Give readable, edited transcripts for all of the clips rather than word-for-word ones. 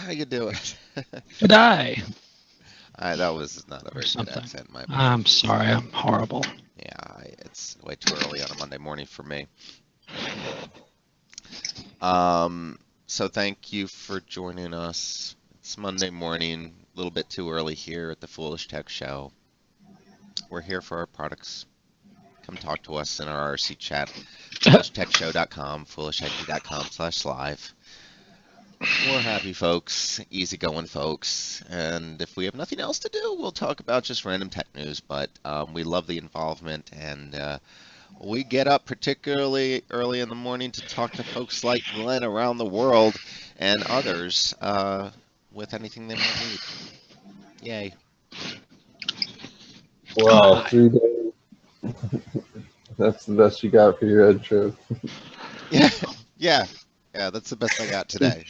How you doing? Good eye That was not a or very good something. accent. My I'm apologies. sorry, I'm horrible. Yeah, it's way too early on a Monday morning for me. Um, so thank you for joining us. It's Monday morning, a little bit too early here at the Foolish Tech Show. We're here for our products. Come talk to us in our RC chat, foolishtechshow.com, foolishit.com/live. We're happy folks, easygoing folks, and if we have nothing else to do, we'll talk about just random tech news. But we love the involvement, and we get up particularly early in the morning to talk to folks like Glenn around the world and others with anything they might need. Yay! Wow, God, 3 days. That's the best you got for your intro. Yeah, yeah, yeah. That's the best I got I today.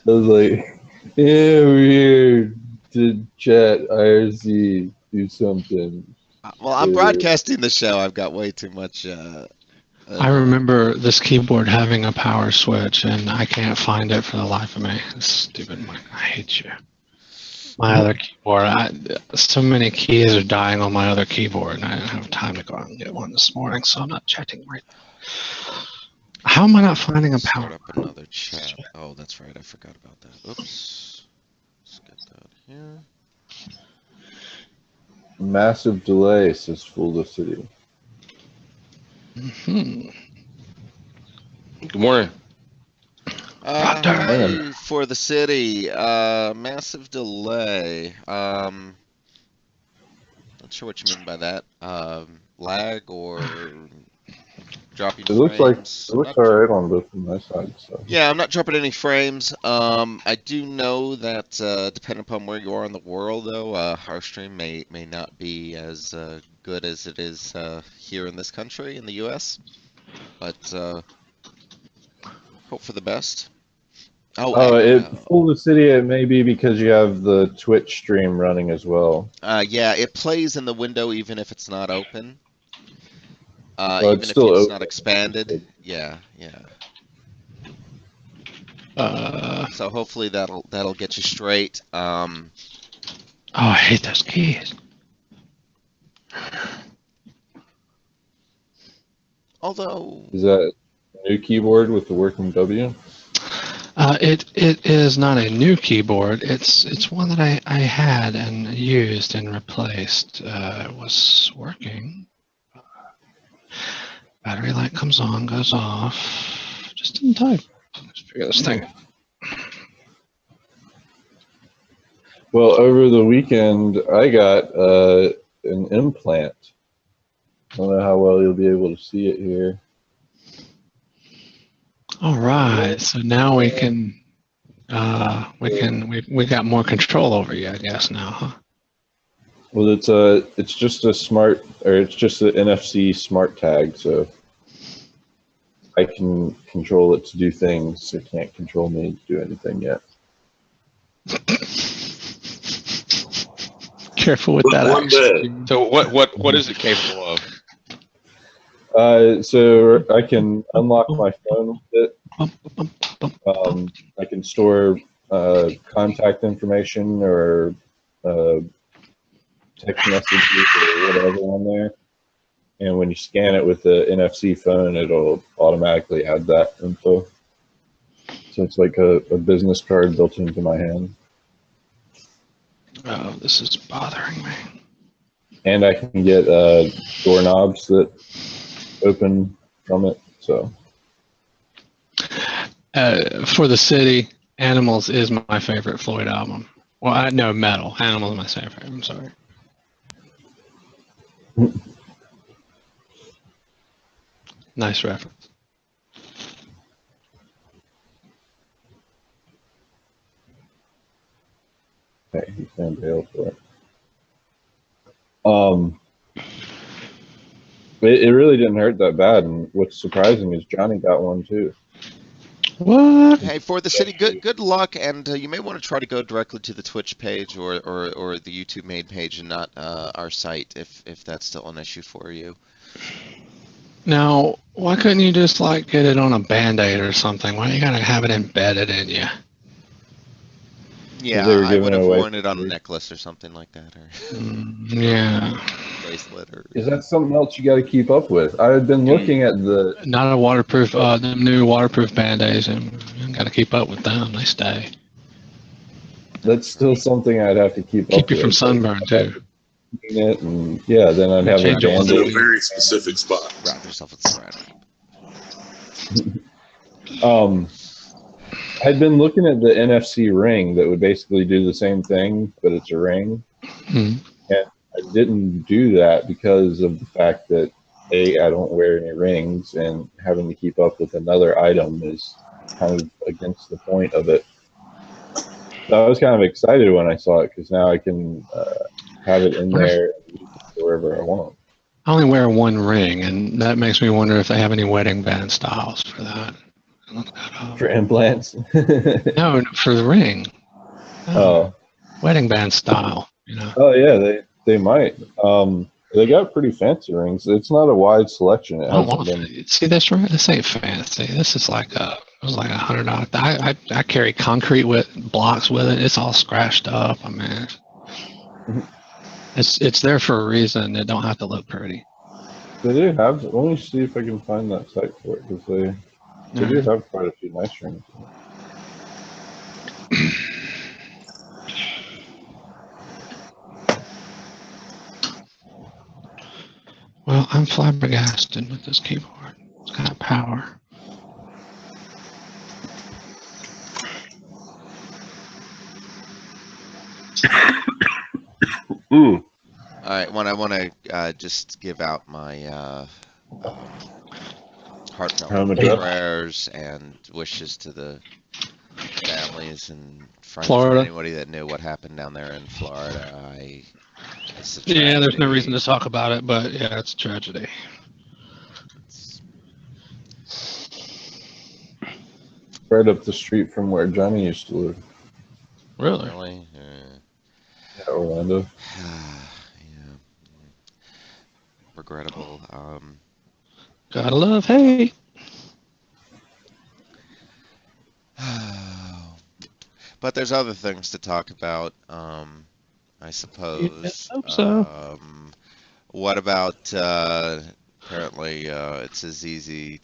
was like, yeah, we're here to chat IRC, do something. Well, I'm Uh, broadcasting the show. I've got way too much. I remember this keyboard having a power switch, and I can't find it for the life of me. This stupid mic. I hate you. My other keyboard. So many keys are dying on my other keyboard, and I didn't have time to go out and get one this morning, so I'm not chatting right now. How am I not finding a Start power? up another chat. Oh, that's right. I forgot about that. Oops. Let's get that here. Massive delay, says Felicity. Hmm. Good morning. Brother. Morning. Hi for the city. Massive delay. Not sure what you mean by that. Lag or dropping It looks like it frames. I'm looks not. alright on both of my sides. So Yeah, I'm not dropping any frames. I do know that depending upon where you are in the world, though, our stream may not be as good as it is here in this country in the U.S. But hope for the best. Oh, Felicity, it may be because you have the Twitch stream running as well. yeah, it plays in the window even if it's not open, Well, it's even if still it's not open. expanded. Yeah, yeah. Uh, So hopefully that'll get you straight. oh, I hate those keys. Although, Is that a new keyboard with the working W? It is not a new keyboard. It's one that I had and used and replaced. It was working. Battery light comes on, goes off. Just in time. Let's figure this thing. Well, over the weekend, I got an implant. I don't know how well you'll be able to see it here. All right. So now we got more control over you, I guess now, huh? Well, it's just a it's just an NFC smart tag, so I can control it to do things. It can't control me to do anything yet. Careful with that One day. accent. So what is it capable of? So I can unlock my phone with it. Bump, bump, bump, bump. I can store contact information or uh, text messages or whatever on there. And when you scan it with the NFC phone, it'll automatically add that info. So it's like a business card built into my hand. Oh, this is bothering me. And I can get doorknobs that open from it. So For the city, Animals is my favorite Floyd album. Well, no, Metal. Animals is my favorite. I'm sorry. Nice reference. okay, he's going to bail for it. Um, it really didn't hurt that bad. And what's surprising is Johnny got one too. What? hey, for the city, good luck, and you may want to try to go directly to the Twitch page or the YouTube main page and not our site if that's still an issue for you. Now, why couldn't you just like get it on a Band-Aid or something? Why you gotta have it embedded in you? Yeah, they were I giving would it have away worn it for on a free. necklace or something like that, or Yeah. bracelet, or Is that something else you got to keep up with? I had been looking at the. Not a waterproof, them new waterproof band-aids, and you got to keep up with them. They stay. That's still something I'd have to keep Keep up you from with. Like, sunburn, I'd have too. to clean it, and yeah, then I'd have a Change it once a band-aid. week. very specific spot. wrap yourself with saran wrap. I'd been looking at the NFC Ring that would basically do the same thing, but it's a ring. Hmm. And I didn't do that because of the fact that I don't wear any rings, and having to keep up with another item is kind of against the point of it. So I was kind of excited when I saw it because now I can have it in there and use it wherever I want. I only wear one ring, and that makes me wonder if they have any wedding band styles for that. Look that up. For implants. No, for the ring. No. Oh. Wedding band style, you know. Oh yeah, they might. They got pretty fancy rings. It's not a wide selection. It I don't hasn't want been. to see this ring. This ain't fancy. This is like it was like $100. I carry concrete with blocks with it. It's all scratched up. I mean, it's there for a reason. It don't have to look pretty. They do have. Let me see if I can find that site for it because they do have quite a few nice rings. Well, I'm flabbergasted with this keyboard. It's got power. Ooh. All right, I want to just give out my heartfelt prayers and wishes to the families and friends Florida. of anybody that knew what happened down there in Florida. It's a Yeah, there's no tragedy. reason to talk about it, but yeah, it's a tragedy. It's- Right up the street from where Johnny used to live. Really? Really? Yeah, Orlando. Yeah. Regrettable. Gotta love hate. But there's other things to talk about, I suppose. I hope so. What about apparently it's as easy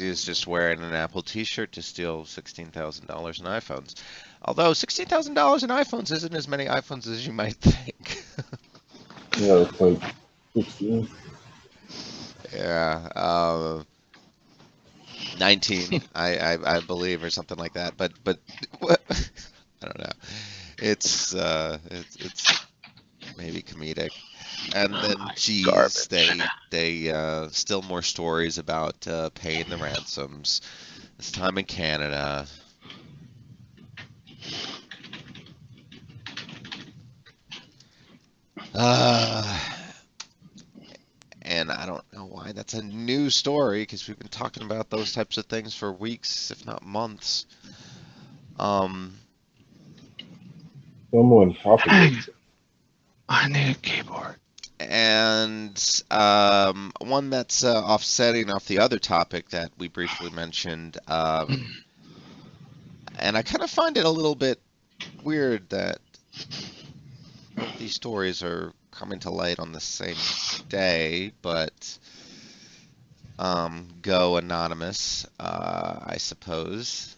as just wearing an Apple T-shirt to steal $16,000 in iPhones. Although $16,000 in iPhones isn't as many iPhones as you might think. Yeah, it's like 16. Yeah, 19, I believe, or something like that. But what? I don't know. It's maybe comedic. And then, geez, Garbage. they still more stories about paying the ransoms. This time in Canada. And I don't know why that's a new story because we've been talking about those types of things for weeks, if not months. Someone propagates it. I need a keyboard. And one that's offsetting off the other topic that we briefly mentioned. And I kind of find it a little bit weird that these stories are coming to light on the same day, but go anonymous, I suppose.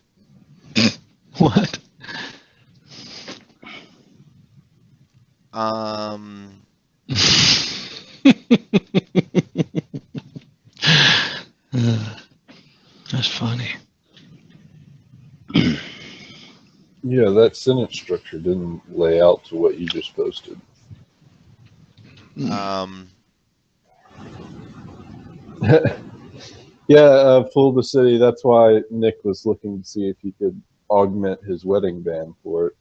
What? That's funny. Yeah, that sentence structure didn't lay out to what you just posted. Yeah, Fool the City. That's why Nick was looking to see if he could augment his wedding band for it.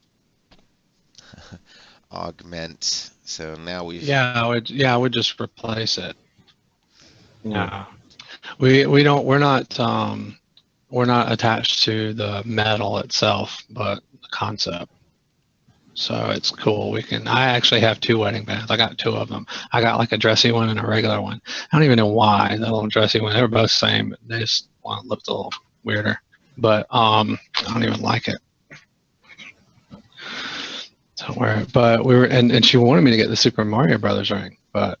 Augment. So now we've. Yeah, I would just replace it. Yeah. We're not attached to the metal itself, but the concept. So it's cool. I actually have two wedding bands. I got two of them. I got like a dressy one and a regular one. I don't even know why the little dressy one. They were both the same, but they just one looked a little weirder. But I don't even like it. but we were, and she wanted me to get the Super Mario Brothers ring, but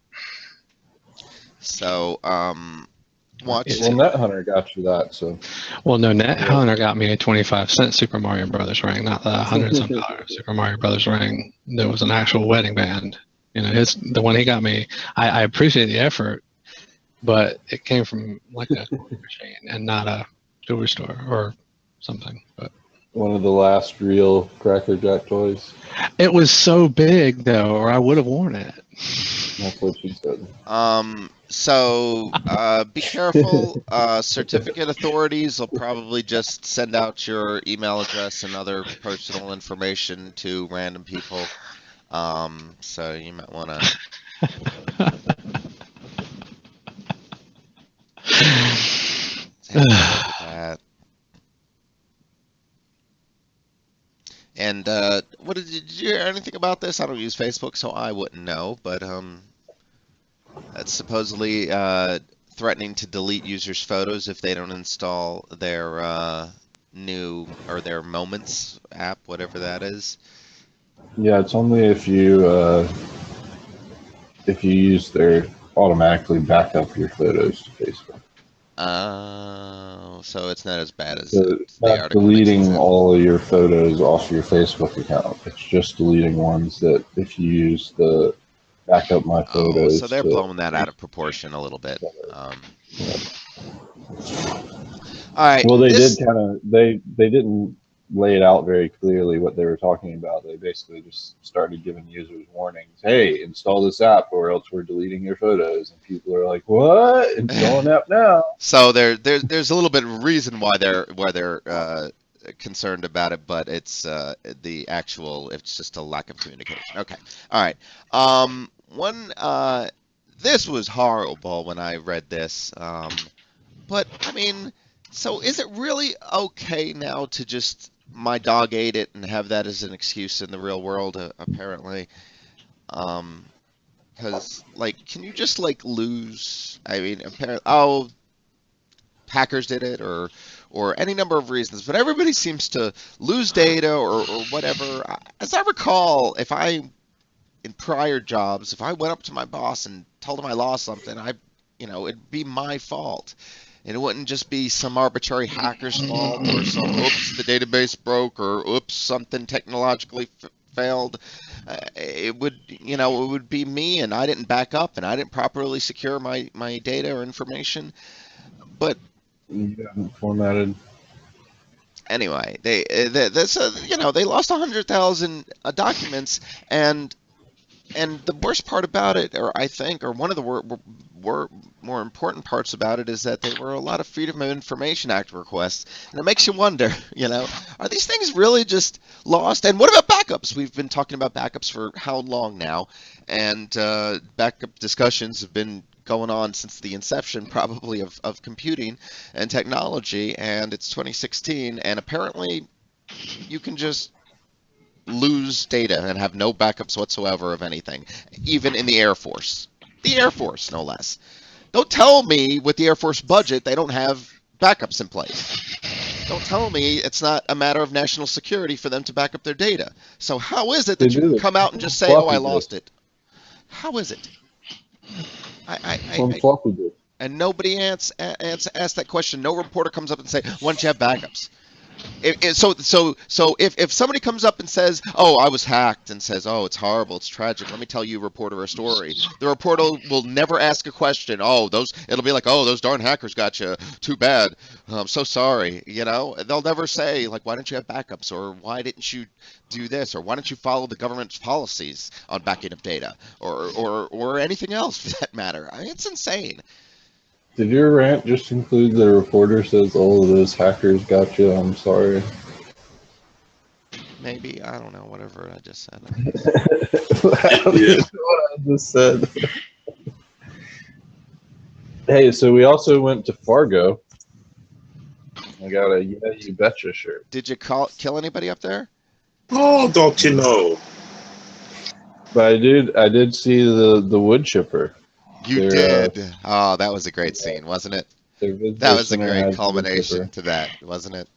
So, watch. Well, Net Hunter got you that, so. well, no, Net Hunter got me a 25-cent Super Mario Brothers ring, not the $100 Super Mario Brothers ring. There was an actual wedding band. You know, the one he got me. I appreciate the effort, but it came from like a chain and not a jewelry store or something. But One of the last real Cracker Jack toys. it was so big though, or I would have worn it. That's what she said. So be careful. Certificate authorities will probably just send out your email address and other personal information to random people. So you might want to. That. And what did you hear anything about this? I don't use Facebook, so I wouldn't know. But that's supposedly threatening to delete users' photos if they don't install their new or their Moments app, whatever that is. Yeah, it's only if you use their automatically back up your photos to Facebook. So it's not as bad as So the it's not article deleting mentions it. all of your photos off your Facebook account. It's just deleting ones that if you use the backup my Oh, photos. so they're blowing that out of proportion a little bit. All right. Well, they did kind of they didn't lay it out very clearly what they were talking about. They basically just started giving users warnings. Hey, install this app or else we're deleting your photos. And people are like, what? Install an app now. So there's a little bit of reason why they're concerned about it, but it's it's just a lack of communication. Okay. All right. This was horrible when I read this. But I mean, so is it really okay now to just my dog ate it and have that as an excuse in the real world? Apparently, because like, can you just like lose? I mean, apparently, hackers did it, or any number of reasons, but everybody seems to lose data or whatever. As I recall, in prior jobs, if I went up to my boss and told him I lost something, it'd be my fault. And it wouldn't just be some arbitrary hacker's fault or some oops, the database broke or oops, something technologically failed. It would be me and I didn't back up and I didn't properly secure my data or information. But You haven't formatted. anyway, they lost 100,000 documents, and the worst part about it, or I think, or one of the more important parts about it, is that there were a lot of Freedom of Information Act requests, and it makes you wonder, are these things really just lost? And what about backups? We've been talking about backups for how long now, and backup discussions have been going on since the inception, probably, of computing and technology, and it's 2016, and apparently you can just lose data and have no backups whatsoever of anything, even in the Air Force. The Air Force, no less. Don't tell me with the Air Force budget they don't have backups in place. Don't tell me it's not a matter of national security for them to back up their data. So how is it that you can come out and just say, oh, I lost it? How is it? And nobody asked that question. No reporter comes up and say, why don't you have backups? So if somebody comes up and says, oh, I was hacked, and says, oh, it's horrible, it's tragic, let me tell you, reporter, a story. The reporter will never ask a question. It'll be like, oh, those darn hackers got you. Too bad. I'm so sorry. They'll never say, like, why don't you have backups, or why didn't you do this, or why don't you follow the government's policies on backing up data, or anything else for that matter. I mean, it's insane. Did your rant just include the reporter says all of those hackers got you? I'm sorry. Maybe, I don't know, whatever I just said. What I just said. Hey, so we also went to Fargo. I got a Yeah You Betcha shirt. Did you kill anybody up there? Oh, don't you know? But I did see the wood chipper. You did. Oh, that was a great scene, wasn't it? That was a great culmination to that, wasn't it?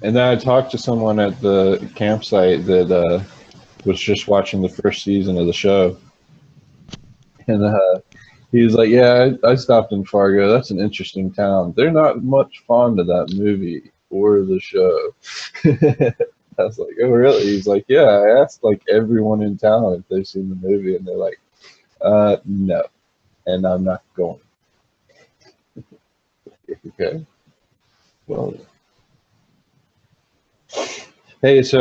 And then I talked to someone at the campsite that was just watching the first season of the show, and he was like, "Yeah, I stopped in Fargo. That's an interesting town. They're not much fond of that movie or the show." I was like, "Oh, really?" He's like, "Yeah, I asked like everyone in town if they've seen the movie, and they're like, no, and I'm not going." Okay, well, hey, so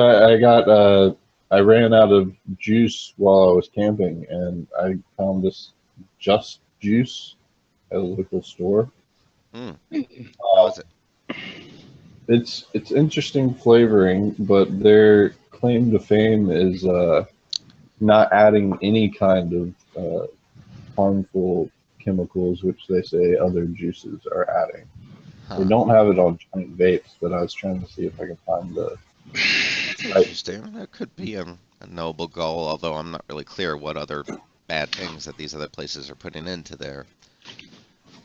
I ran out of juice while I was camping, and I found this Just Juice at a local store. Mm. How Uh, is it? it's interesting flavoring, but their claim to fame is not adding any kind of harmful chemicals, which they say other juices are adding. They Huh. don't have it on giant vapes, but I was trying to see if I could find the That's right. interesting. That could be a noble goal, although I'm not really clear what other bad things that these other places are putting into their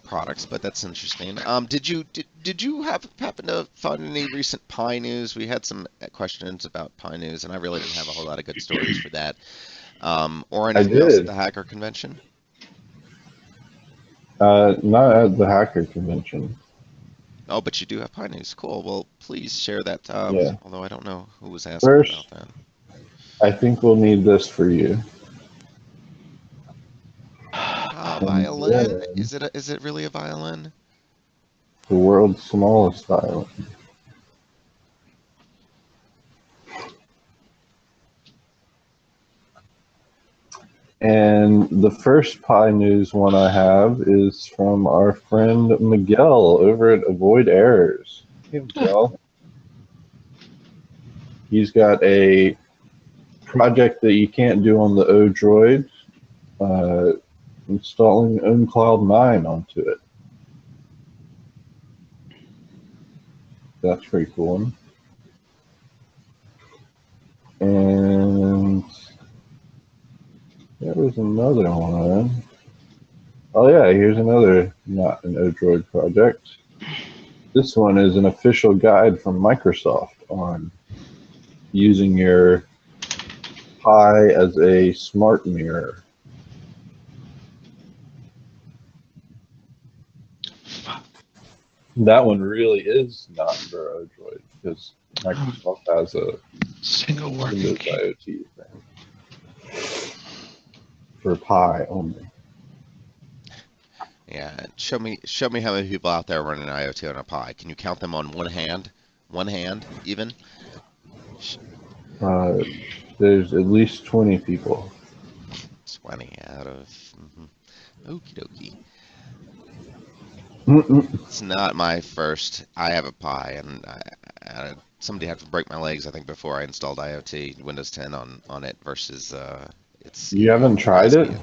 products, but that's interesting. Did you happen to find any recent Pi news? We had some questions about Pi news, and I really didn't have a whole lot of good stories for that. Or I anything else at did. the hacker convention? Not at the hacker convention. Oh, but you do have Pi news. Cool. Well, please share that. Yeah. Although I don't know who was asking about First, that. I think we'll need this for you. And Violin? then Is it really a violin? the world's smallest island. And the first Pi News one I have is from our friend Miguel over at Avoid Errors. Hey, Miguel. He's got a project that you can't do on the Odroid, installing Owncloud 9 onto it. That's pretty cool. And there was another one. Oh yeah, here's another not an Odroid project. This one is an official guide from Microsoft on using your Pi as a smart mirror. That one really is not for Odroid because Microsoft has a Single working Windows key. IoT thing for Pi only. Yeah, show me how many people out there running IoT on a Pi. Can you count them on one hand? One hand, even? Sh- Uh, there's at least 20 people. 20 out of. Okie dokie. Mm-mm. It's not my first. I have a Pi, and somebody had to break my legs, I think, before I installed IoT Windows 10 on it versus its You haven't tried it? USB.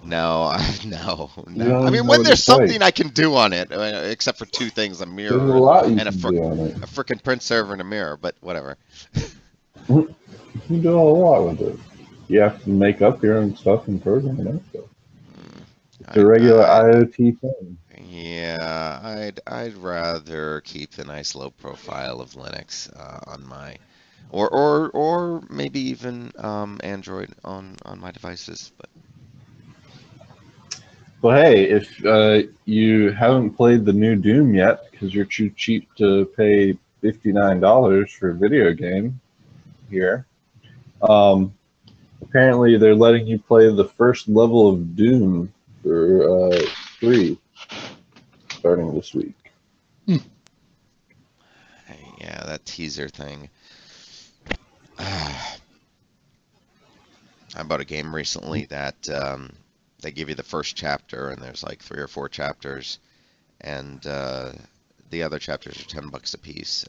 No, no, You no. don't I even mean, know when what there's it's like. something I can do on it, except for two things: a There's a mirror lot you and can do on it. a frickin' print server and a mirror. But whatever. You can do a lot with it. You have to make up your own stuff and program it. So Mm, it's a regular I IoT thing. Yeah, I'd rather keep the nice low profile of Linux on my, or maybe even Android on my devices. But Well, hey, if you haven't played the new Doom yet because you're too cheap to pay $59 for a video game here, um, apparently they're letting you play the first level of Doom for free starting this week. yeah, that teaser thing. I bought a game recently that they give you the first chapter, and there's like three or four chapters, and the other chapters are $10 a piece.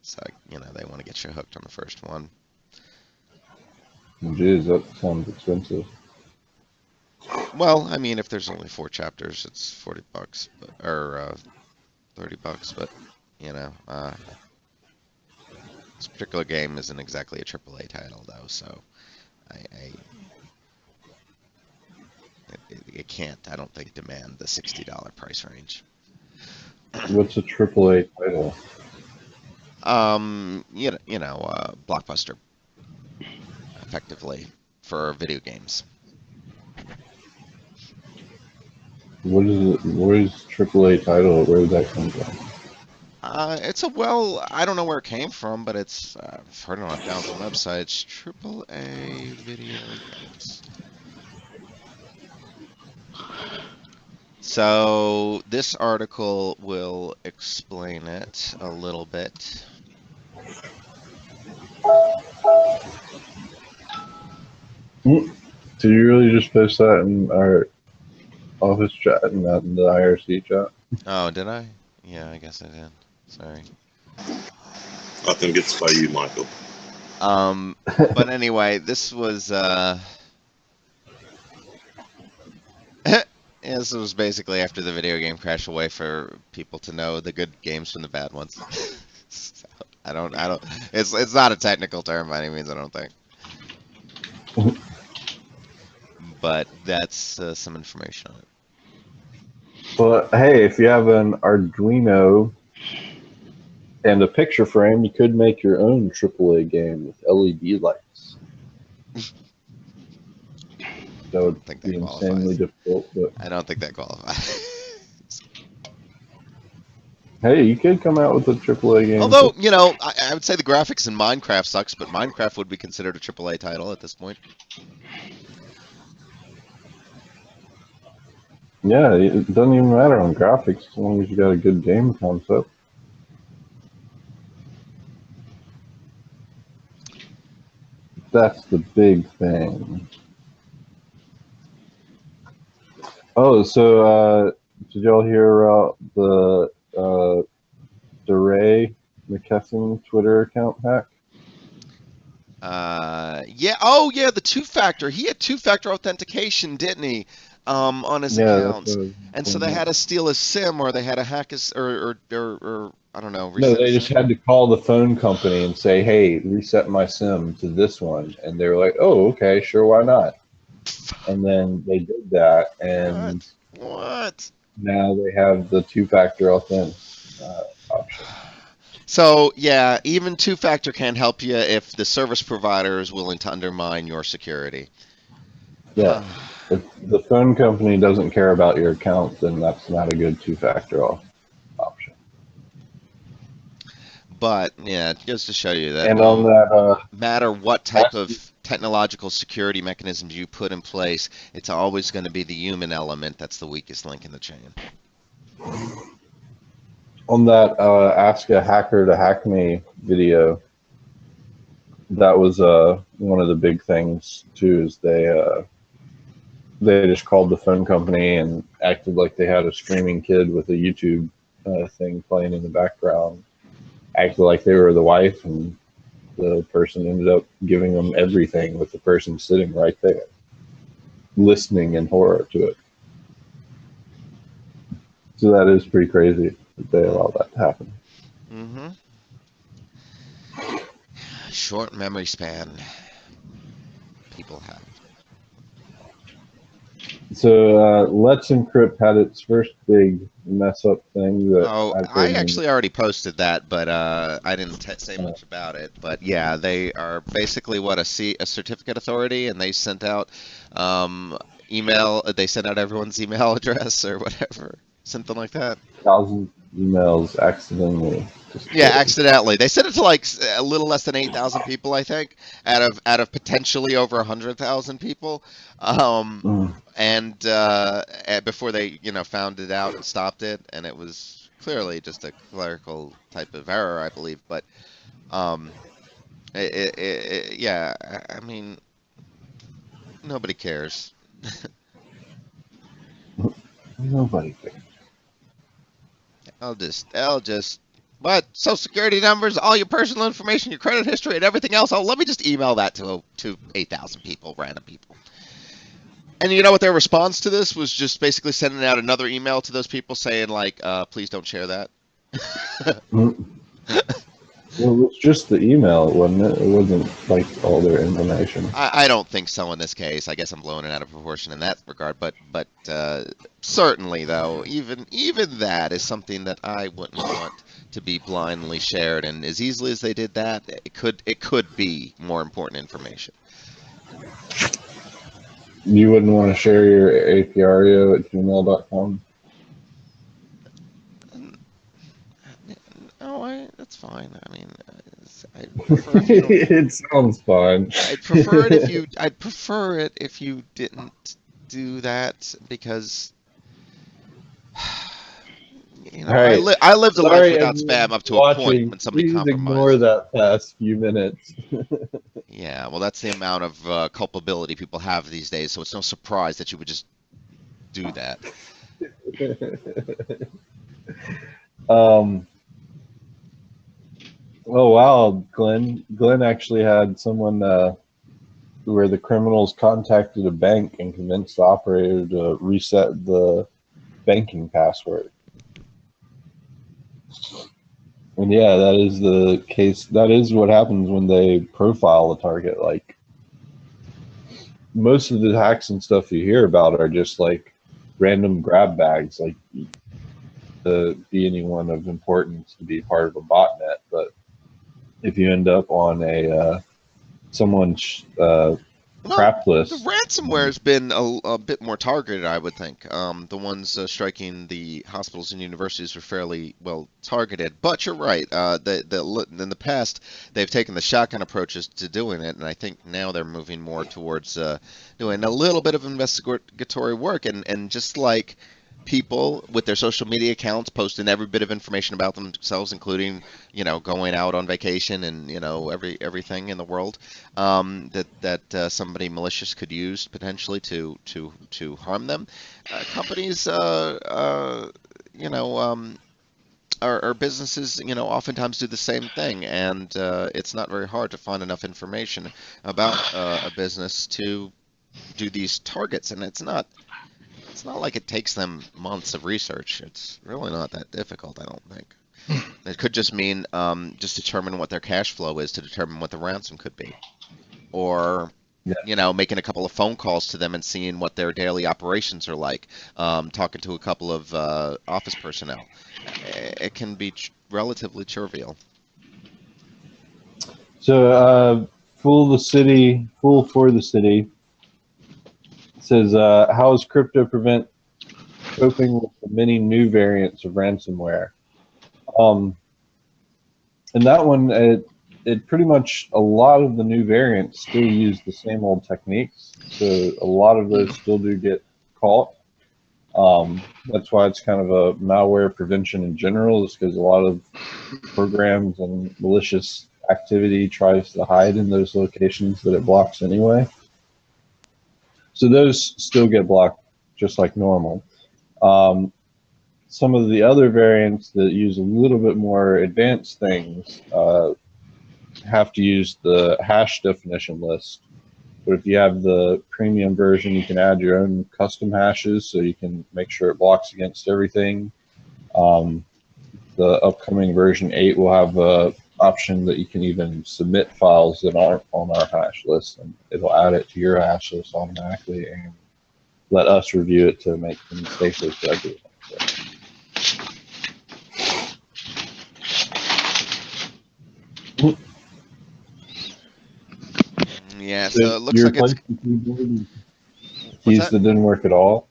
So they want to get you hooked on the first one. Jeez, that sounds expensive. Well, I mean, if there's only four chapters, it's $40, or $30. But this particular game isn't exactly a AAA title, though, so it can't, I don't think, demand the $60 price range. What's a AAA title? Blockbuster. effectively for video games. What is it? What is AAA title? Where did that come from? I don't know where it came from, but I've heard it on 1,000 websites. AAA video games. So this article will explain it a little bit. Did you really just post that in our office chat and not in the IRC chat? Oh, did I? Yeah, I guess I did. Sorry. I think it's by you, Michael. But anyway, this was this was basically after the video game crash away for people to know the good games from the bad ones. So, I don't. It's not a technical term by any means, I don't think. But that's some information on it. But hey, if you have an Arduino and a picture frame, you could make your own AAA game with LED lights. That would think be that insanely qualifies. difficult, but I don't think that qualifies. hey, you could come out with a AAA game. Although, I would say the graphics in Minecraft sucks, but Minecraft would be considered a AAA title at this point. Yeah, it doesn't even matter on graphics as long as you got a good game concept. That's the big thing. Oh, so did y'all hear the DeRay McKesson Twitter account hack? Yeah. Oh, yeah. The two-factor. He had two-factor authentication, didn't he? On his Yeah, accounts, and so they had to steal his SIM, or they had to hack his, or I don't know. No, Reset they his just SIM. had to call the phone company and say, "Hey, reset my SIM to this one," and they were like, "Oh, okay, sure, why not?" And then they did that, and What? now they have the two-factor authent option. So yeah, even two-factor can't help you if the service provider is willing to undermine your security. Yeah, if the phone company doesn't care about your account, then that's not a good two-factor option. But yeah, it goes to show you that And no on that, matter what type of technological security mechanisms you put in place, it's always going to be the human element that's the weakest link in the chain. on that Ask a Hacker to Hack Me video, that was one of the big things too. Is they just called the phone company and acted like they had a screaming kid with a YouTube thing playing in the background. Acted like they were the wife, and the person ended up giving them everything with the person sitting right there, listening in horror to it. So that is pretty crazy that they allow that to happen. Mm-hmm. Short memory span people have. So Let's Encrypt had its first big mess up thing that Oh, I've I heard. actually already posted that, but I didn't say much about it. But yeah, they are basically a certificate authority, and they sent out email. They sent out everyone's email address or whatever, something like that. 1,000 emails accidentally. Yeah, accidentally. They sent it to like a little less than 8,000 people, I think, out of potentially over 100,000 people. And before they, found it out and stopped it, and it was clearly just a clerical type of error, I believe. But yeah, I mean, nobody cares. Nobody cares. They'll just, what? Social security numbers, all your personal information, your credit history, and everything else. Oh, let me just email that to 8,000 people, random people. And you know what their response to this was? Just basically sending out another email to those people saying, like, please don't share that. Well, it was just the email, wasn't it? It wasn't like all their information. I don't think so in this case. I guess I'm blowing it out of proportion in that regard. But certainly, though, even that is something that I wouldn't want to be blindly shared. And as easily as they did that, it could be more important information. You wouldn't want to share your aprario@gmail.com? No, that's fine. I mean, I prefer if you don't. It sounds fun. I'd prefer it if you. I'd prefer it if you didn't do that because All right. I lived a life Sorry, without spam everyone up to a point watching. when somebody Please ignore compromised. that past few minutes. Yeah, well, that's the amount of culpability people have these days, so it's no surprise that you would just do that. um. Oh wow, Glenn. Glenn actually had someone where the criminals contacted a bank and convinced the operator to reset the banking password. And yeah, that is the case. That is what happens when they profile a target. Like most of the hacks and stuff you hear about are just like random grab bags, like to be anyone of importance to be part of a botnet. But if you end up on a someone's Well, crap the list, ransomware has been a bit more targeted, I would think. The ones striking the hospitals and universities were fairly well targeted. But you're right. In the past, they've taken the shotgun approaches to doing it, and I think now they're moving more towards doing a little bit of investigatory work and just like people with their social media accounts posting every bit of information about themselves, including going out on vacation and everything in the world that somebody malicious could use potentially to harm them. Companies, you know, or businesses, oftentimes do the same thing, and it's not very hard to find enough information about a business to do these targets, and it's not like it takes them months of research. It's really not that difficult, I don't think. It could just mean just determine what their cash flow is to determine what the ransom could be, or yeah. making a couple of phone calls to them and seeing what their daily operations are like, talking to a couple of office personnel. It can be relatively trivial. So, Fool for the City says, how is crypto prevent coping with the many new variants of ransomware? And that one, it pretty much, a lot of the new variants still use the same old techniques. So a lot of those still do get caught. That's why it's kind of a malware prevention in general, is because a lot of programs and malicious activity tries to hide in those locations that it blocks anyway. So those still get blocked just like normal. Some of the other variants that use a little bit more advanced things have to use the hash definition list. But if you have the premium version, you can add your own custom hashes, so you can make sure it blocks against everything. The upcoming version 8 will have a option that you can even submit files that aren't on our hash list, and it'll add it to your hash list automatically and let us review it to make things safer for everyone. So, Yeah, so so it looks you like it's replaced the keyboard and what's keys that? that didn't work at all.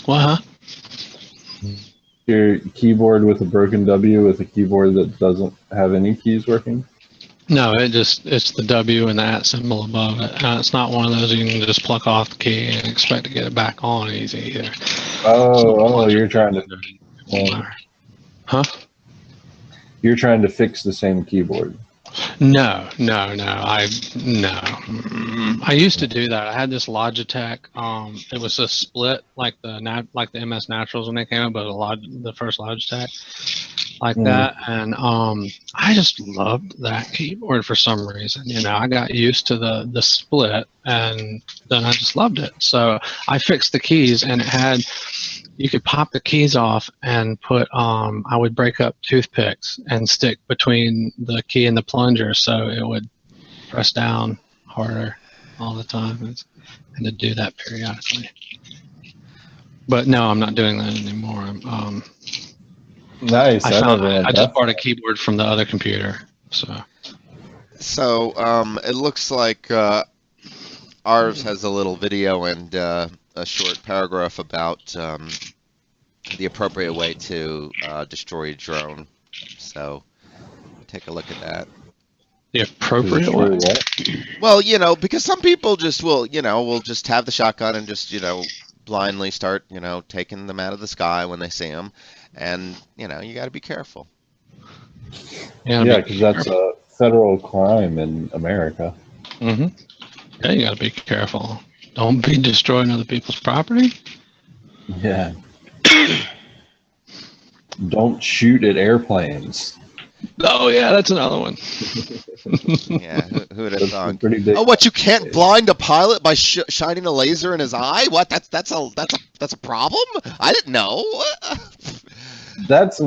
What, huh? Your keyboard with a broken W with a keyboard that doesn't have any keys working. No, it's the W and the at symbol above it. It's not one of those you can just pluck off the key and expect to get it back on easy either. You're trying to Huh? you're trying to fix the same keyboard. No. I used to do that. I had this Logitech. It was a split like the MS Naturals when they came out, but the first Logitech like that, and I just loved that keyboard for some reason. I got used to the split, and then I just loved it. So I fixed the keys, and you could pop the keys off and put I would break up toothpicks and stick between the key and the plunger so it would press down harder all the time, and to do that periodically. But no, I'm not doing that anymore. Nice. I just bought a keyboard from the other computer. So It looks like ours has a little video and a short paragraph about the appropriate way to destroy a drone. So take a look at that. The appropriate way. Well, because some people just will just have the shotgun and just, blindly start, taking them out of the sky when they see them. And, you got to be careful. Yeah, because that's a federal crime in America. Mm-hmm. Yeah, you got to be careful. Don't be destroying other people's property. Yeah. Don't shoot at airplanes. Oh, yeah, that's another one. Yeah, who would have thought? Pretty big. Oh, what, you can't blind a pilot by shining a laser in his eye? What? That's a problem? I didn't know. That's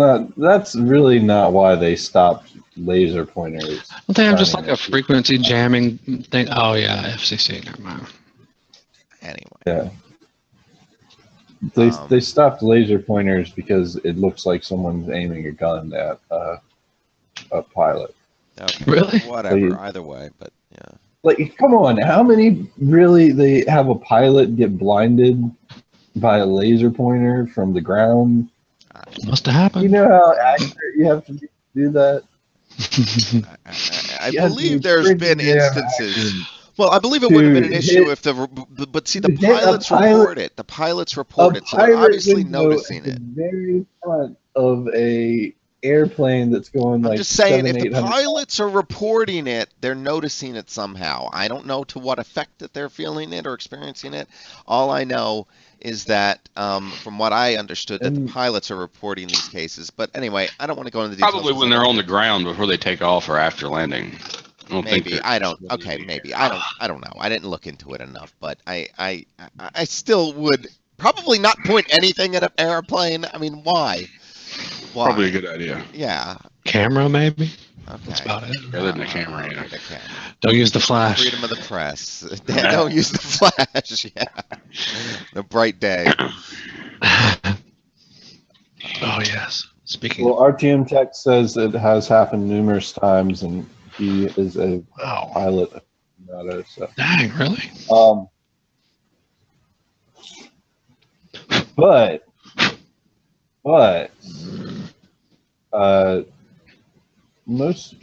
really not why they stopped laser pointers. Don't they have just like a frequency jamming thing? Oh, yeah, FCC, never mind. Anyway. Yeah. They stopped laser pointers because it looks like someone's aiming a gun at a pilot. Okay. Really? Whatever, either way, but yeah. Like, come on, how many really they have a pilot get blinded by a laser pointer from the ground? Must have happened. You know how accurate you have to be to do that? I believe there's been instances. Well, I believe it wouldn't have been an issue if but see, the pilots report it. The pilots report it, so they're obviously noticing it. The very front of a airplane that's going like. I'm just saying, 700, if the pilots are reporting it, they're noticing it somehow. I don't know to what effect that they're feeling it or experiencing it. All I know is that, from what I understood, that the pilots are reporting these cases. But anyway, I don't want to go into details. Probably when they're on the ground before they take off or after landing. Maybe I don't. Okay, maybe I don't know. I didn't look into it enough, but I still would probably not point anything at an airplane. I mean, why? Probably a good idea. Yeah. Camera, maybe. Okay. That's about it. Rather than a camera, yeah. Don't use the flash. Freedom of the press. Don't use the flash. Yeah. The bright day. Oh yes. Speaking. Well, RTM Tech says it has happened numerous times, and he is a pilot. So. Dang, really? But most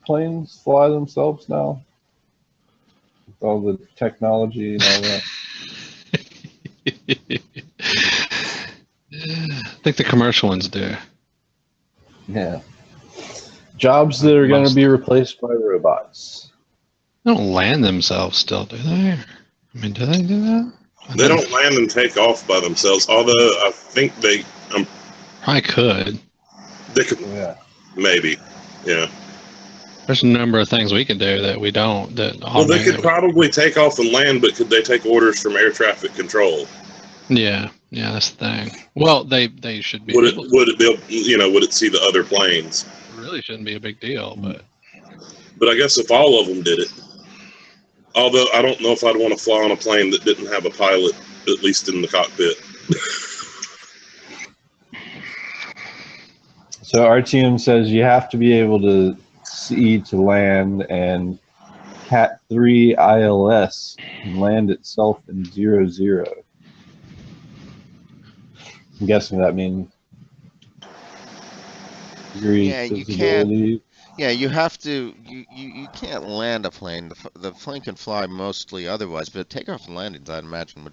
planes fly themselves now with all the technology and all that. I think the commercial ones do. Yeah. Jobs that are going to be replaced by robots. They don't land themselves still, do they? I mean, do they do that? They don't land and take off by themselves, although I think they probably could. They could, maybe, yeah. There's a number of things we can do that we don't. Well, they could probably take off and land, but could they take orders from air traffic control? Yeah, that's the thing. Well, they should be. Would it be, would it see the other planes? It really shouldn't be a big deal, but I guess if all of them did it. Although I don't know if I'd want to fly on a plane that didn't have a pilot, at least in the cockpit. So RTM says you have to be able to see to land, and Cat 3 ILS can land itself in 0-0. I'm guessing that means you can't. Yeah, you have to. You can't land a plane. The plane can fly mostly otherwise, but takeoff and landings, I'd imagine, would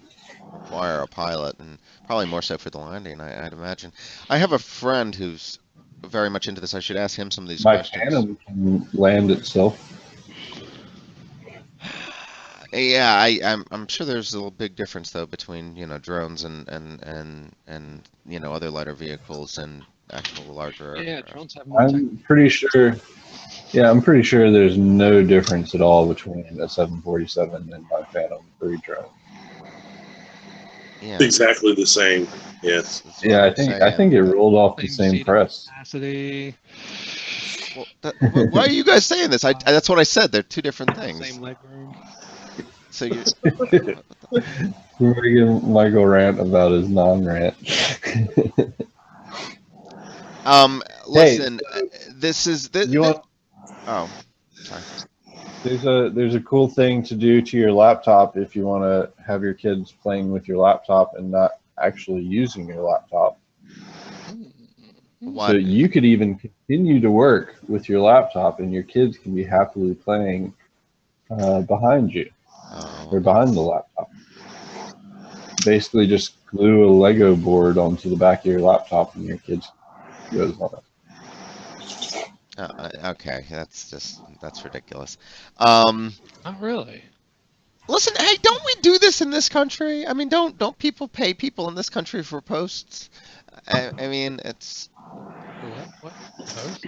require a pilot, and probably more so for the landing. I'd imagine. I have a friend who's very much into this. I should ask him some of these questions. My Phantom can land itself. Yeah, I'm sure there's a little big difference though between drones and other lighter vehicles and actual larger. Yeah, drones have more. I'm pretty sure. Yeah, I'm pretty sure there's no difference at all between a 747 and my Phantom 3 drone. Yeah, exactly the same. Yes. Yeah, I think it rolled off the same press. Capacity. Well, why are you guys saying this? That's what I said. They're two different things. Same leg room. So you. We're gonna give Michael rant about his non-rant. Listen. This is. You want? Oh, sorry. There's a cool thing to do to your laptop if you want to have your kids playing with your laptop and not actually using your laptop. What? So you could even continue to work with your laptop, and your kids can be happily playing behind you or behind the laptop. Basically, just glue a Lego board onto the back of your laptop, and your kids goes on it. Okay, that's ridiculous. Not really. Listen, hey, don't we do this in this country? I mean, don't people pay people in this country for posts? I mean, it's What post?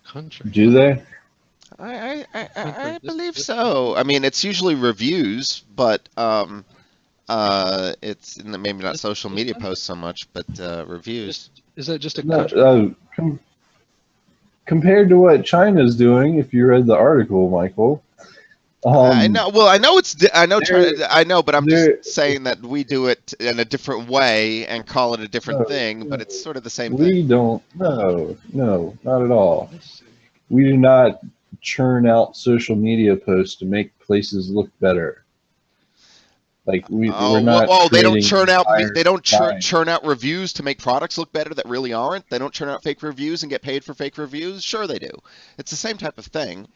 Country. Do they? I believe so. I mean, it's usually reviews, but it's maybe not social media posts so much, but reviews. Is that just a No, country? compared to what China's doing, if you read the article, Michael. I know. Well, I know I know. I know, but I'm they're- just saying that we do it in a different way and call it a different No, thing, but no. it's sort of the same We thing. don't. No, not at all. Let's see. We do not churn out social media posts to make places look better. Like we're not. They don't creating churn out entire designs. churn out reviews to make products look better that really aren't. They don't churn out fake reviews and get paid for fake reviews. Sure, they do. It's the same type of thing.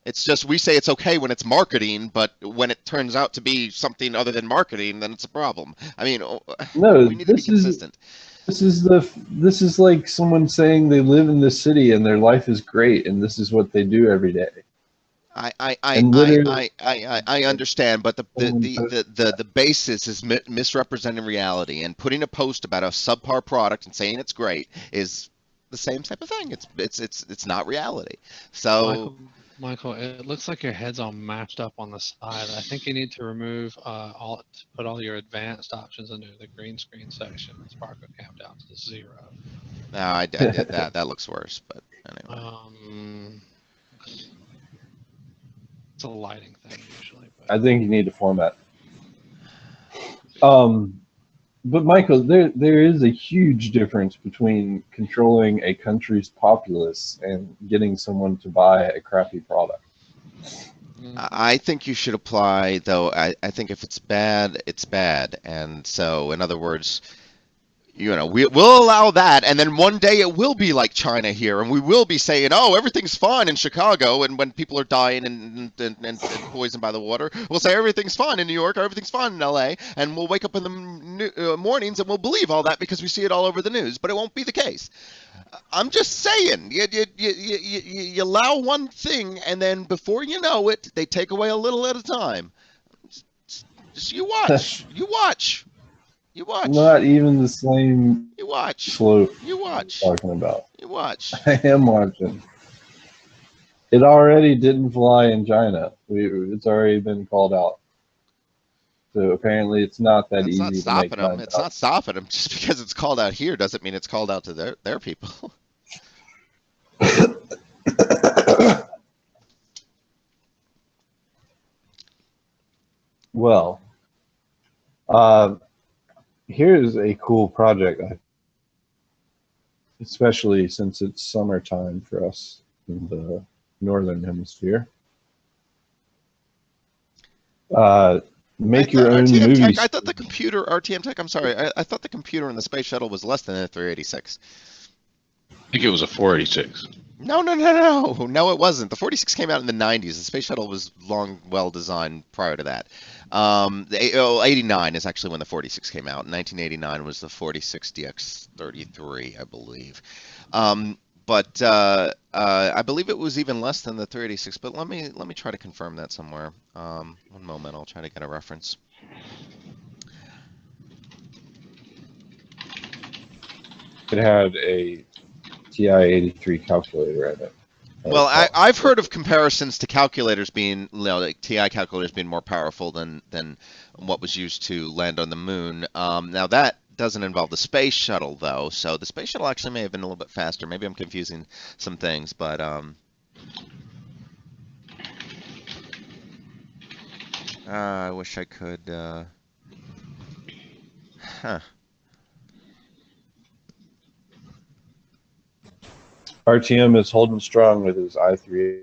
It's just we say it's okay when it's marketing, but when it turns out to be something other than marketing, then it's a problem. I mean, No, we need to be consistent. This is like someone saying they live in this city and their life is great and this is what they do every day. And literally, I understand, but someone posted the basis is misrepresenting reality, and putting a post about a subpar product and saying it's great is the same type of thing. It's not reality. So Michael, it looks like your head's all mashed up on the side. I think you need to remove put all your advanced options into the green screen section and Sparkle Cam down to 0. no, I did that. That looks worse, but anyway. It's a lighting thing usually. But. I think you need to format. But Michael, there is a huge difference between controlling a country's populace and getting someone to buy a crappy product. I think you should apply, though. I think if it's bad, it's bad. And so, in other words, we'll allow that, and then one day it will be like China here, and we will be saying, "Oh, everything's fine in Chicago," and when people are dying and poisoned by the water, we'll say everything's fine in New York or everything's fine in LA, and we'll wake up in the mornings and we'll believe all that because we see it all over the news. But it won't be the case. I'm just saying, you allow one thing, and then before you know it, they take away a little at a time. Just you watch. You watch. Not even the same You watch. slope You watch. talking about. You watch. I am watching. It already didn't fly in China. It's already been called out. So apparently it's not that easy to make stopping them. time It's not stopping them. Just because it's called out here doesn't mean it's called out to their people. Well, here's a cool project, especially since it's summertime for us in the northern hemisphere. Make your own RTM movie. Tech, I thought the computer, RTM Tech, I'm sorry, I thought the computer in the space shuttle was less than a 386. I think it was a 486. No, it wasn't. The 46 came out in the 90s. The space shuttle was well designed prior to that. 89 is actually when the 46 came out. 1989 was the 46 DX33, I believe. But I believe it was even less than the 386. But let me try to confirm that somewhere. One moment, I'll try to get a reference. It had a TI-83 calculator in it. Well, I've heard of comparisons to calculators being, like TI calculators being more powerful than what was used to land on the moon. Now that doesn't involve the space shuttle, though, so the space shuttle actually may have been a little bit faster. Maybe I'm confusing some things, but I wish I could. Huh. RTM is holding strong with his i3.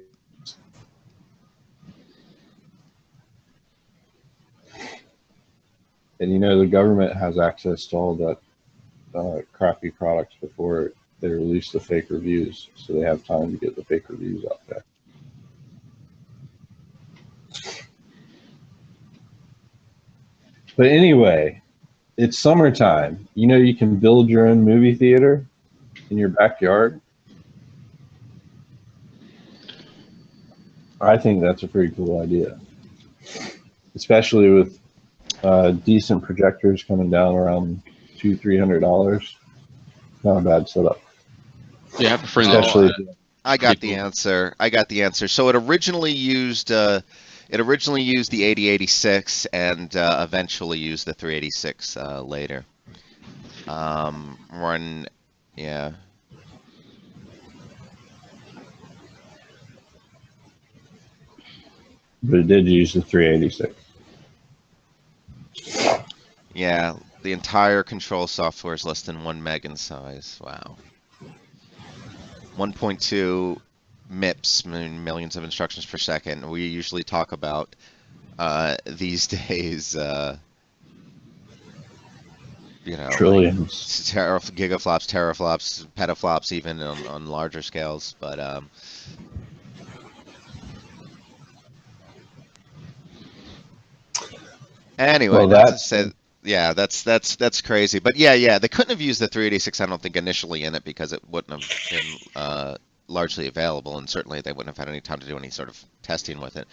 And you know the government has access to all that crappy products before they release the fake reviews, so they have time to get the fake reviews out there. But anyway, it's summertime. You know, you can build your own movie theater in your backyard. I think that's a pretty cool idea, especially with decent projectors coming down around $200-300. Not a bad setup. Yeah, I have a friend Especially I got the answer. So it originally used the 8086 and eventually used the 386 later. Yeah. but it did use the 386. Yeah, the entire control software is less than 1 meg in size. Wow. 1.2 MIPS, millions of instructions per second. We usually talk about these days, Trillions. Like gigaflops, teraflops, petaflops, even on larger scales. But anyway, Well, that's crazy. But yeah, they couldn't have used the 386, I don't think, initially in it because it wouldn't have been largely available, and certainly they wouldn't have had any time to do any sort of testing with it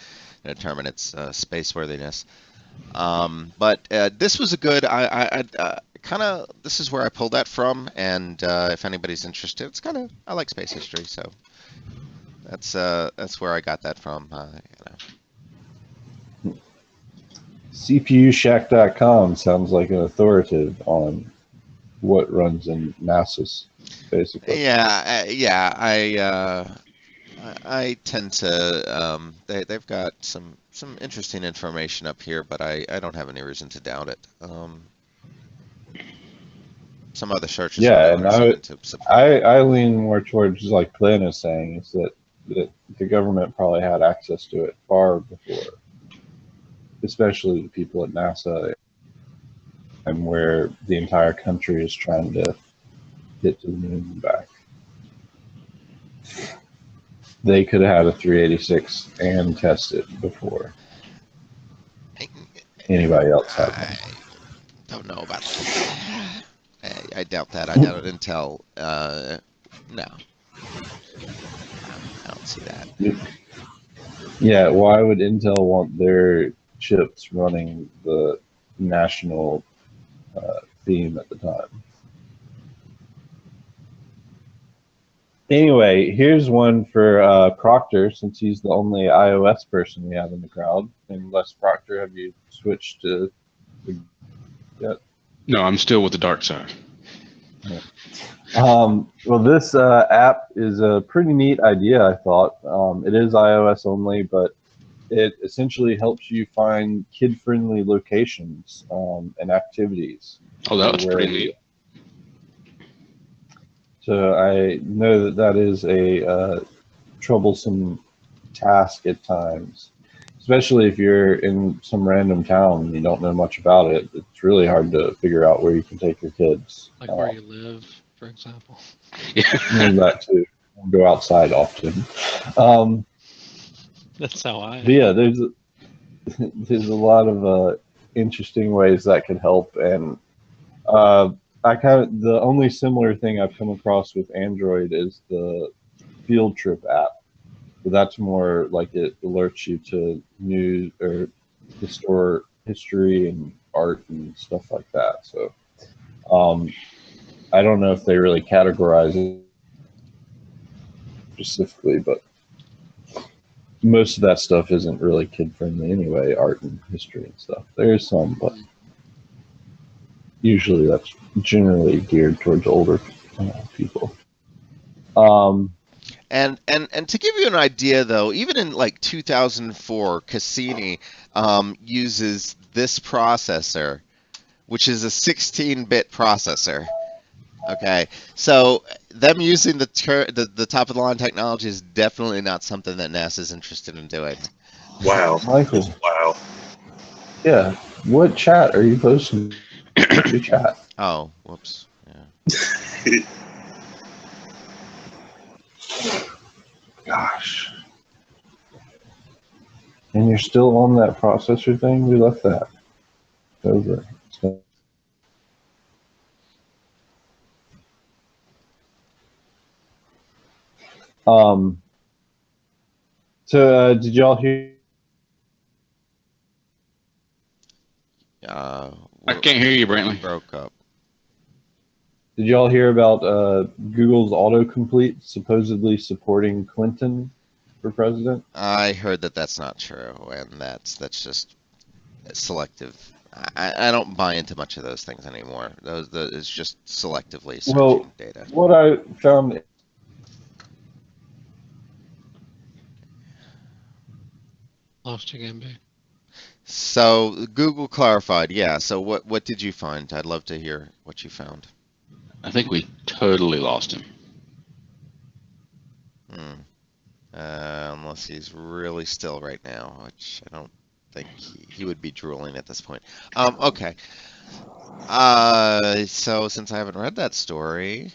to determine its space worthiness. But this was a good. This is where I pulled that from, and if anybody's interested, it's kind of. I like space history, so that's where I got that from. CPUshack.com sounds like an authoritative on what runs in NASA's basically. Yeah. I tend to. They've got some interesting information up here, but I don't have any reason to doubt it. Some other searches. Yeah, and I lean more towards like Glenn is saying, is that the government probably had access to it far before, especially the people at NASA, and where the entire country is trying to get to the moon and back. They could have had a 386 and tested before anybody else had one. I don't know about that. I doubt that. I doubt it. Intel. No. I don't see that. Yeah, why would Intel want their chips running the national theme at the time? Anyway, here's one for Proctor, since he's the only iOS person we have in the crowd. Unless Proctor, have you switched to yet? No, I'm still with the dark side. Yeah. Well, this app is a pretty neat idea, I thought. It is iOS only, but it essentially helps you find kid-friendly locations and activities. Oh, that's pretty neat. So I know that is a troublesome task at times, especially if you're in some random town and you don't know much about it. It's really hard to figure out where you can take your kids. Like where you live, for example. And that too. I go outside often. That's how I. Yeah, there's a lot of interesting ways that could help, and the only similar thing I've come across with Android is the Field Trip app. But that's more like it alerts you to news or historic history and art and stuff like that. So I don't know if they really categorize it specifically, but most of that stuff isn't really kid friendly anyway, art and history and stuff. There's some, but usually that's generally geared towards older people. And to give you an idea, though, even in like 2004, Cassini uses this processor, which is a 16-bit processor, Okay, so them using the top of the line technology is definitely not something that NASA's interested in doing. Wow. Michael, Wow. yeah. What chat are you posting to chat? Oh, whoops. Yeah. Gosh. And you're still on that processor thing? We left that. It's over. Um, so, did y'all hear? Uh, I can't hear you, Brantley. broke up. Did y'all hear about Google's autocomplete supposedly supporting Clinton for president? I heard that that's not true, and that's just selective. I don't buy into much of those things anymore. Those it's just selectively Well, searching data. what I found. Lost again, B. So Google clarified, yeah. So what did you find? I'd love to hear what you found. I think we totally lost him. Hmm. Unless he's really still right now, which I don't think he would be drooling at this point. Okay. So since I haven't read that story,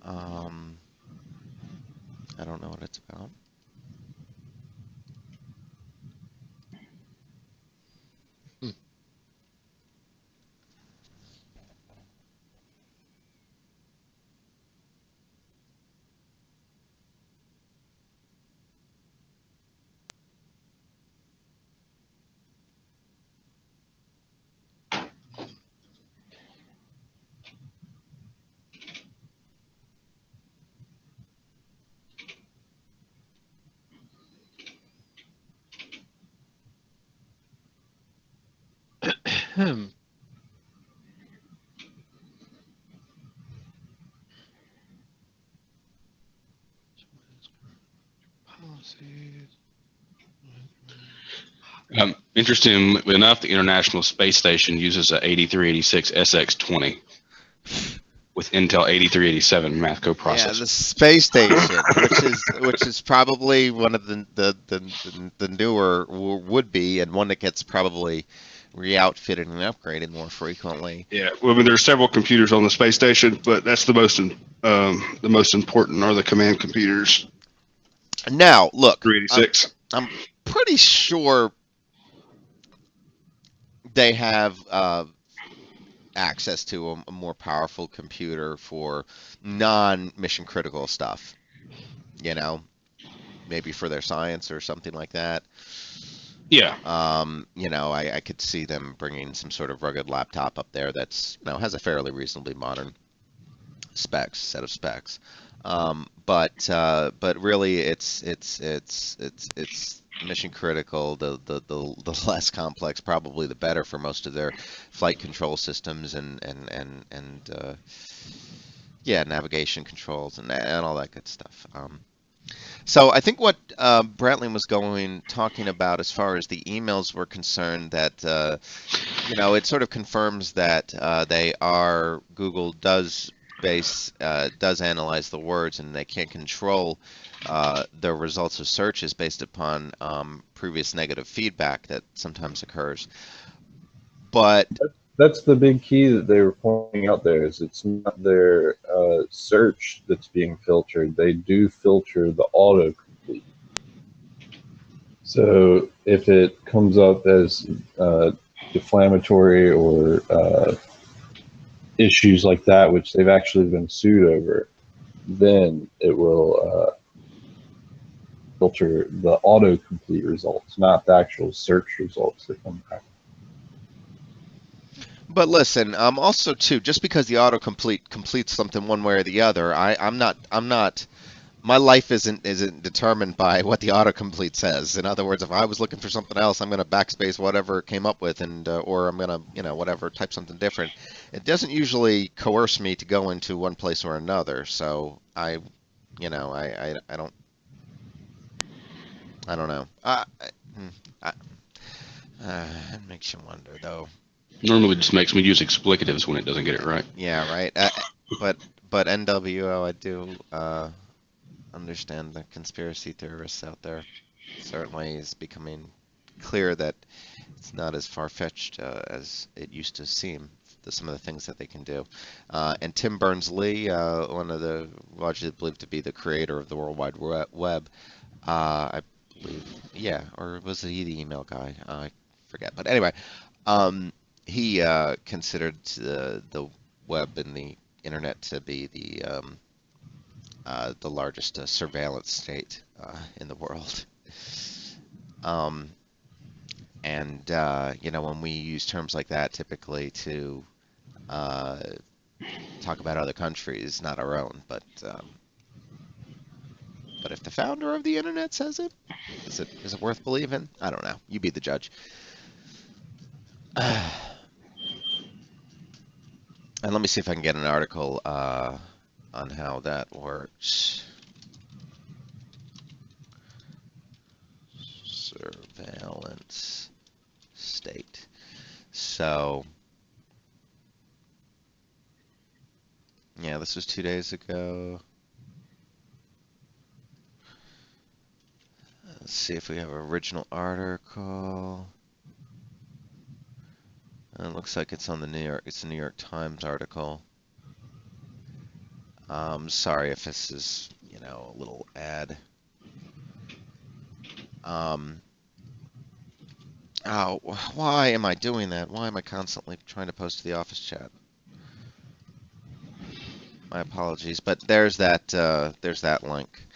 um, I don't know what it's about. Hmm. Policies. Interestingly enough, the International Space Station uses a 8386 SX20 with Intel 8387 math Yeah, coprocessor. the space station, which is probably one of the newer would be, and one that gets probably re-outfitted and upgraded more frequently. Yeah, well, I mean, there's several computers on the space station, but that's the most important are the command computers. Now, look, I'm 386. I'm pretty sure they have access to a more powerful computer for non-mission critical stuff. You know, maybe for their science or something like that. Yeah, I could see them bringing some sort of rugged laptop up there that's, has a fairly reasonably modern set of specs. But really, it's mission critical. The less complex, probably the better for most of their flight control systems and yeah, navigation controls and all that good stuff. So I think what Brantley was talking about as far as the emails were concerned, that it sort of confirms that Google does analyze the words, and they can control the results of searches based upon previous negative feedback that sometimes occurs. But That's the big key that they were pointing out there. Is it's not their search that's being filtered. They do filter the autocomplete. So if it comes up as deflammatory or issues like that, which they've actually been sued over, then it will filter the autocomplete results, not the actual search results that come back. But listen, also too, just because the autocomplete completes something one way or the other, I'm not. My life isn't determined by what the autocomplete says. In other words, if I was looking for something else, I'm going to backspace whatever it came up with, and or I'm going to, whatever, type something different. It doesn't usually coerce me to go into one place or another. So I don't know. Hmm, I, it makes you wonder, though. normally just makes me use explicatives when it doesn't get it right. Yeah, right. But but NWO, I do understand the conspiracy theorists out there. Certainly is becoming clear that it's not as far-fetched as it used to seem, some of the things that they can do. And Tim Berners-Lee, one of the largely believed to be the creator of the World Wide Web, I believe, yeah, or was he the email guy? I forget. But anyway, he considered the web and the internet to be the largest surveillance state in the world. And when we use terms like that, typically to talk about other countries, not our own, but if the founder of the internet says it, is it worth believing? I don't know. You be the judge. And let me see if I can get an article on how that works. Surveillance state. So, yeah, this was 2 days ago. Let's see if we have an original article. It looks like it's on it's a New York Times article. Sorry if this is, a little ad. Oh, why am I doing that? Why am I constantly trying to post to the office chat? My apologies, but there's that link.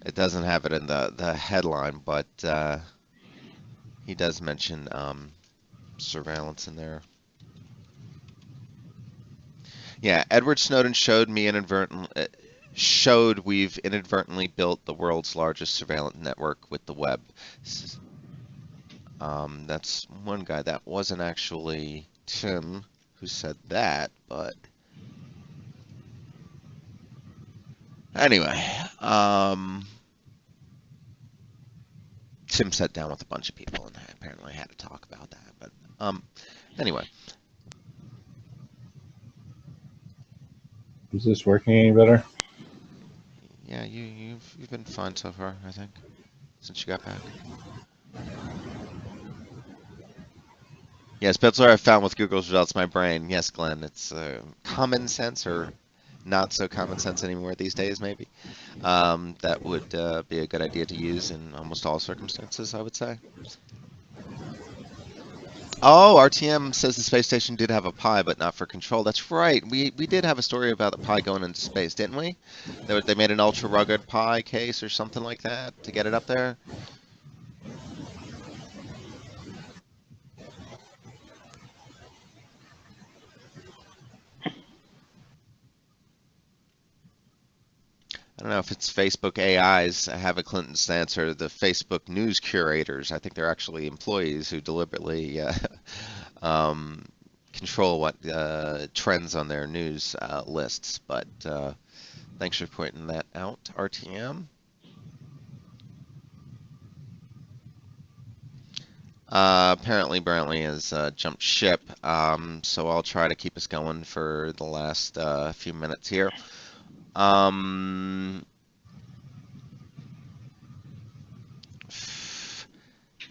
It doesn't have it in the headline, but he does mention surveillance in there. Yeah, Edward Snowden showed we've inadvertently built the world's largest surveillance network with the web. That's one guy. That wasn't actually Tim who said that, but anyway, Tim sat down with a bunch of people and apparently had to talk about that. But anyway. Is this working any better? Yeah, you've been fine so far, I think, since you got back. Yes, Betzler I found with Google's results my brain. Yes, Glenn, it's common sense or not so common sense anymore these days, maybe. That would be a good idea to use in almost all circumstances, I would say. Oh, RTM says the space station did have a Pi, but not for control. That's right. We did have a story about the Pi going into space, didn't we? They made an ultra rugged Pi case or something like that to get it up there. I don't know if it's Facebook AIs. I have a Clinton stance or the Facebook news curators. I think they're actually employees who deliberately control what trends on their news lists. But thanks for pointing that out, RTM. Apparently Brantley has jumped ship, so I'll try to keep us going for the last few minutes here.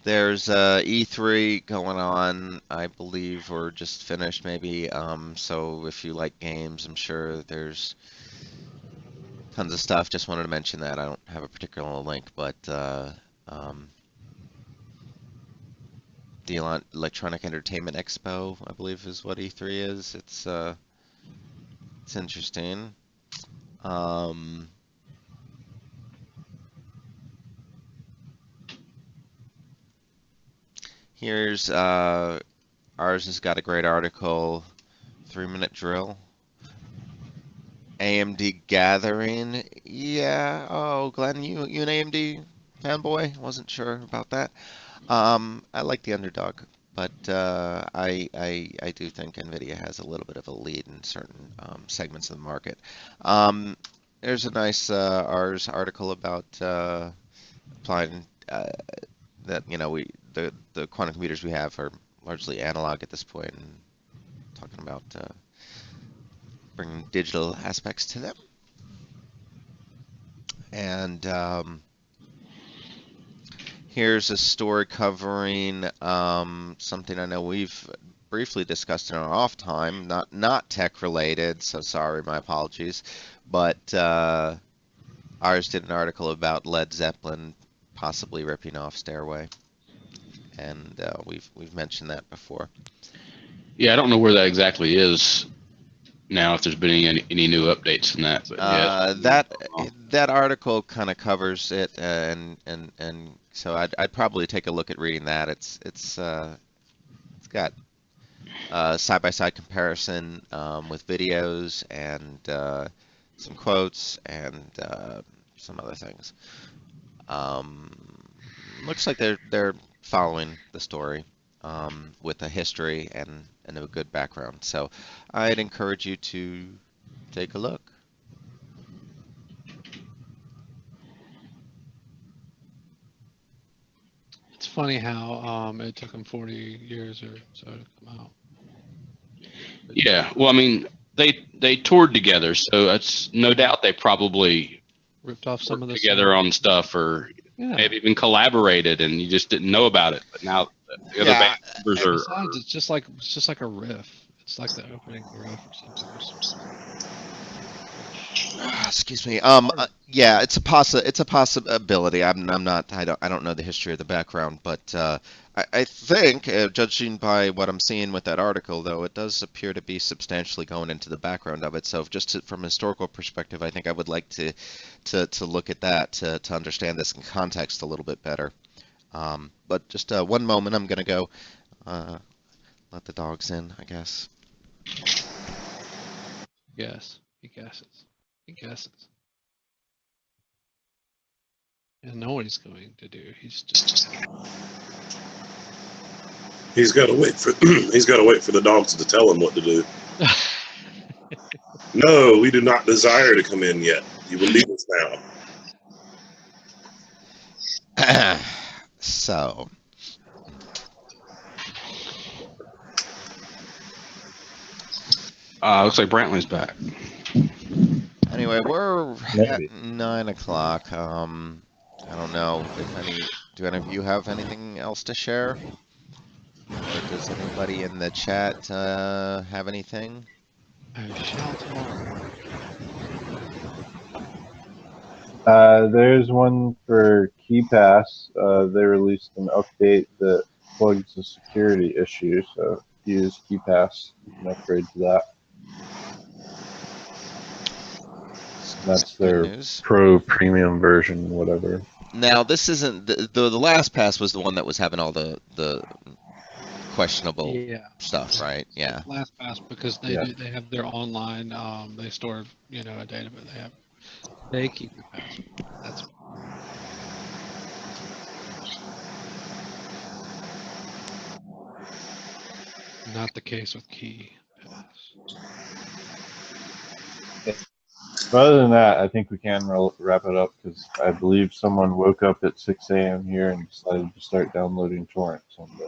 There's E3 going on, I believe, or just finished maybe. So if you like games, I'm sure there's tons of stuff. Just wanted to mention that. I don't have a particular link, but the Electronic Entertainment Expo, I believe, is what E3 is. It's interesting. Here's ours has got a great article. 3-minute drill. AMD gathering. Yeah. Oh, Glenn, you an AMD fanboy? Wasn't sure about that. I like the underdog, but I do think Nvidia has a little bit of a lead in certain segments of the market. There's a nice ours article about applying that the quantum computers we have are largely analog at this point, and talking about bringing digital aspects to them. And here's a story covering something I know we've briefly discussed in our off time, not tech related, so sorry, my apologies. But ours did an article about Led Zeppelin possibly ripping off Stairway, and we've mentioned that before. Yeah, I don't know where that exactly is now. If there's been any new updates in that, but that article kind of covers it, and so I'd probably take a look at reading that. It's got side-by-side comparison with videos and some quotes and some other things. Looks like they're following the story with a history and a good background. So I'd encourage you to take a look. It's funny how it took them 40 years or so to come out. yeah. Well, I mean, they toured together, so it's no doubt they probably Ripped off some of worked the together songs. on stuff, or Yeah. maybe even collaborated, and you just didn't know about it. But now the other band members are. Besides, it's just like a riff. It's like the opening riff or something. Excuse me. Yeah, it's a possibility. I don't know the history of the background, but I think, judging by what I'm seeing with that article, though, it does appear to be substantially going into the background of it. So, from a historical perspective, I think I would like to look at that to understand this in context a little bit better. But just one moment, I'm gonna go let the dogs in, I guess. Yes, he guesses. He guesses. And know what he's going to do. He's just. He's got to wait for the dogs to tell him what to do. No, we do not desire to come in yet. You will leave us now. So. Looks like Brantley's back. Anyway, we're Maybe. at 9 o'clock. I don't know if do any of you have anything else to share? Or does anybody in the chat have anything? I shall tomorrow. There's one for Keepass. They released an update that plugs a security issue, so if you use Keepass, you can upgrade to that. That's their news. Pro Premium version, whatever. Now, this isn't the last pass was the one that was having all the questionable stuff, right? Yeah. LastPass, because they have their online. They store a data, but they keep your password. That's not the case with Keepass. But other than that, I think we can wrap it up because I believe someone woke up at 6 a.m. here and decided to start downloading torrents on the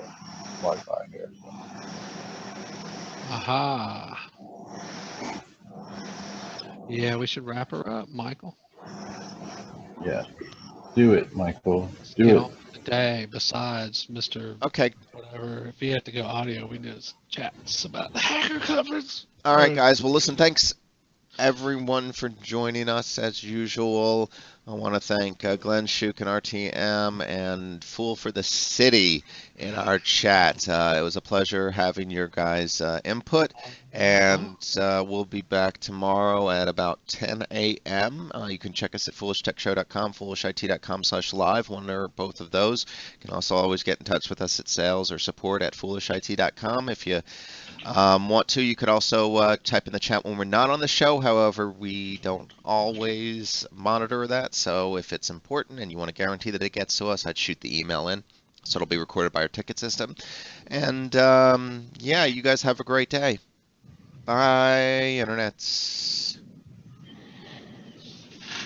Wi-Fi here. Aha. Yeah, we should wrap her up, Michael. Yeah. Do it, Michael. Do Get it. on with the day. Besides, Mr. Okay. Whatever, if he had to go audio, we just chats about the hacker conference. All right, guys. Well, listen. Thanks everyone for joining us as usual. I want to thank Glenn Schuch and RTM and Fool for the City in our chat. It was a pleasure having your guys' input, and we'll be back tomorrow at about 10 a.m. You can check us at foolishtechshow.com, foolishit.com/live, one or both of those. You can also always get in touch with us at sales or support at foolishit.com. If you want to, you could also type in the chat when we're not on the show. However, we don't always monitor that, so if it's important and you want to guarantee that it gets to us, I'd shoot the email in, so it'll be recorded by our ticket system. And yeah, you guys have a great day. Bye, Internet.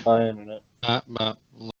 Bye, Internet. Bye.